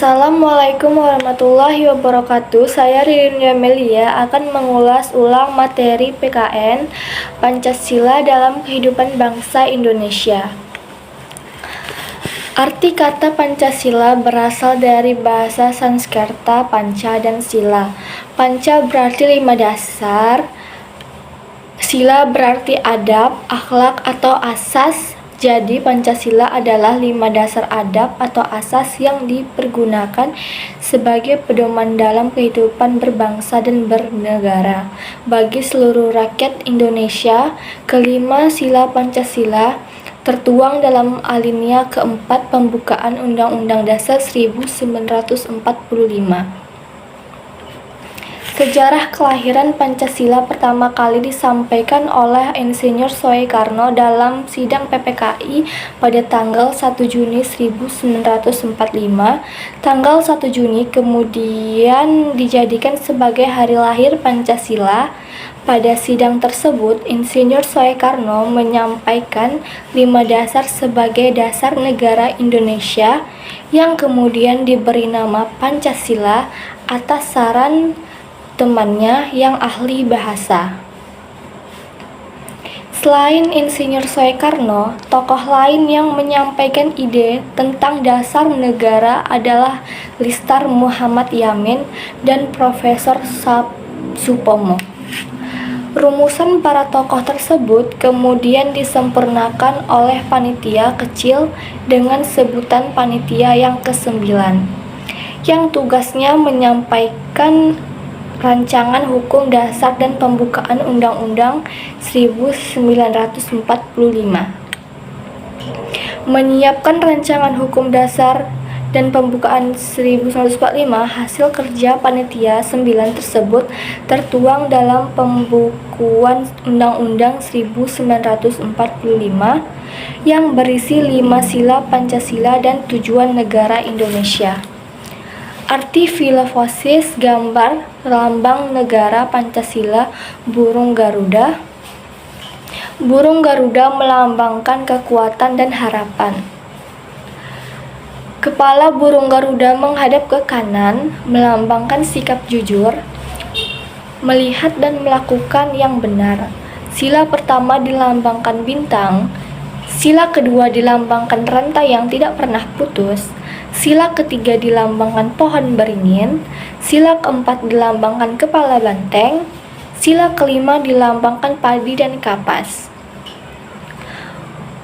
Assalamualaikum warahmatullahi wabarakatuh. Saya Ririn Yamelia akan mengulas ulang materi PKN Pancasila dalam kehidupan bangsa Indonesia. Arti kata Pancasila berasal dari bahasa Sanskerta panca dan sila. Panca berarti 5 dasar, sila berarti adab, akhlak atau asas. Jadi Pancasila adalah 5 dasar adab atau asas yang dipergunakan sebagai pedoman dalam kehidupan berbangsa dan bernegara bagi seluruh rakyat Indonesia. Kelima sila Pancasila tertuang dalam alinea keempat pembukaan Undang-Undang Dasar 1945. Sejarah kelahiran Pancasila pertama kali disampaikan oleh Insinyur Soekarno dalam sidang PPKI pada tanggal 1 Juni 1945. Tanggal 1 Juni kemudian dijadikan sebagai hari lahir Pancasila. Pada sidang tersebut, Insinyur Soekarno menyampaikan 5 dasar sebagai dasar negara Indonesia yang kemudian diberi nama Pancasila atas saran temannya yang ahli bahasa. Selain Insinyur Soekarno, tokoh lain yang menyampaikan ide tentang dasar negara adalah Listar Muhammad Yamin dan Profesor Supomo. Rumusan para tokoh tersebut kemudian disempurnakan oleh panitia kecil dengan sebutan panitia yang ke-9, yang tugasnya menyampaikan rancangan hukum dasar dan pembukaan Undang-Undang 1945. Menyiapkan rancangan hukum dasar dan pembukaan 1945, hasil kerja panitia 9 tersebut tertuang dalam pembukuan Undang-Undang 1945 yang berisi 5 sila Pancasila dan tujuan negara Indonesia. Arti filosoфis gambar lambang negara Pancasila burung Garuda. Burung Garuda melambangkan kekuatan dan harapan. Kepala burung Garuda menghadap ke kanan, melambangkan sikap jujur, melihat dan melakukan yang benar. Sila pertama dilambangkan bintang, sila kedua dilambangkan rantai yang tidak pernah putus, sila ketiga dilambangkan pohon beringin, sila keempat dilambangkan kepala banteng, sila kelima dilambangkan padi dan kapas.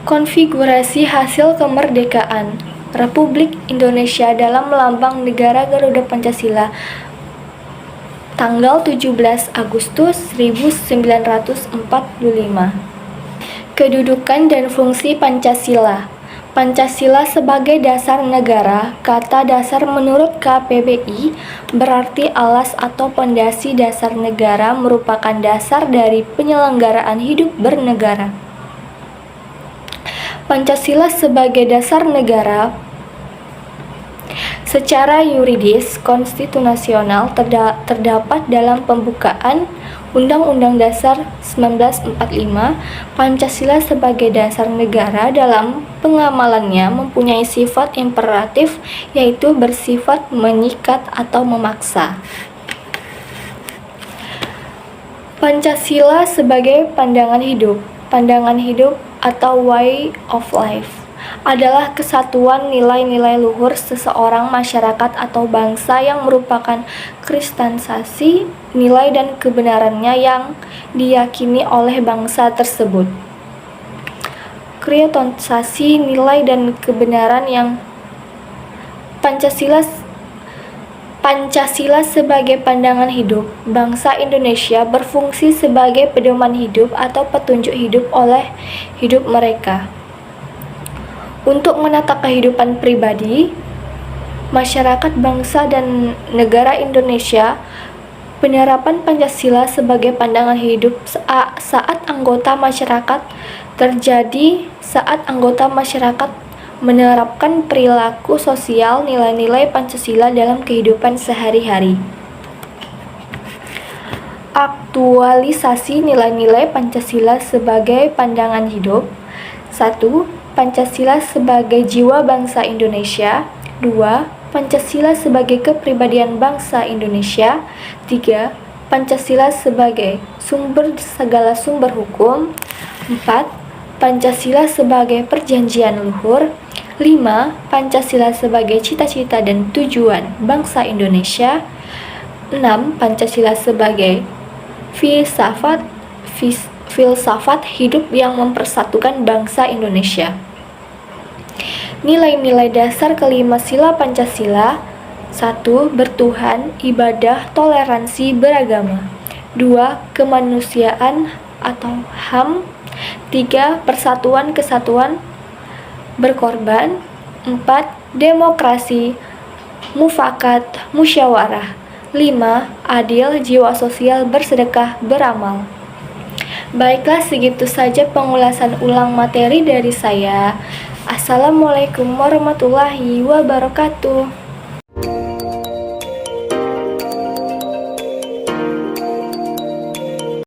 Konfigurasi hasil kemerdekaan Republik Indonesia dalam lambang negara Garuda Pancasila tanggal 17 Agustus 1945. Kedudukan dan fungsi Pancasila. Pancasila sebagai dasar negara. Kata dasar menurut KPBI berarti alas atau pondasi dasar negara, merupakan dasar dari penyelenggaraan hidup bernegara. Pancasila sebagai dasar negara secara yuridis konstitusional terdapat dalam pembukaan Undang-Undang Dasar 1945. Pancasila sebagai dasar negara dalam pengamalannya mempunyai sifat imperatif, yaitu bersifat mengikat atau memaksa. Pancasila sebagai pandangan hidup. Pandangan hidup atau way of life adalah kesatuan nilai-nilai luhur seseorang, masyarakat, atau bangsa yang merupakan kristanisasi nilai dan kebenarannya yang diyakini oleh bangsa tersebut. Kristanisasi nilai dan kebenaran yang Pancasila sebagai pandangan hidup. Bangsa Indonesia berfungsi sebagai pedoman hidup atau petunjuk hidup oleh hidup mereka. Untuk menata kehidupan pribadi, masyarakat, bangsa, dan negara Indonesia, penerapan Pancasila sebagai pandangan hidup saat anggota masyarakat terjadi saat anggota masyarakat menerapkan perilaku sosial nilai-nilai Pancasila dalam kehidupan sehari-hari. Aktualisasi nilai-nilai Pancasila sebagai pandangan hidup. 1. Pancasila sebagai jiwa bangsa Indonesia. 2. Pancasila sebagai kepribadian bangsa Indonesia. 3. Pancasila sebagai sumber segala sumber hukum. 4. Pancasila sebagai perjanjian luhur. 5. Pancasila sebagai cita-cita dan tujuan bangsa Indonesia. 6. Pancasila sebagai filsafat hidup yang mempersatukan bangsa Indonesia. Nilai-nilai dasar kelima sila Pancasila. 1. Bertuhan, ibadah, toleransi, beragama. 2. Kemanusiaan atau HAM. 3. Persatuan, kesatuan, berkorban. 4. Demokrasi, mufakat, musyawarah. 5. Adil, jiwa sosial, bersedekah, beramal. Baiklah, segitu saja pengulasan ulang materi dari saya. Assalamualaikum warahmatullahi wabarakatuh.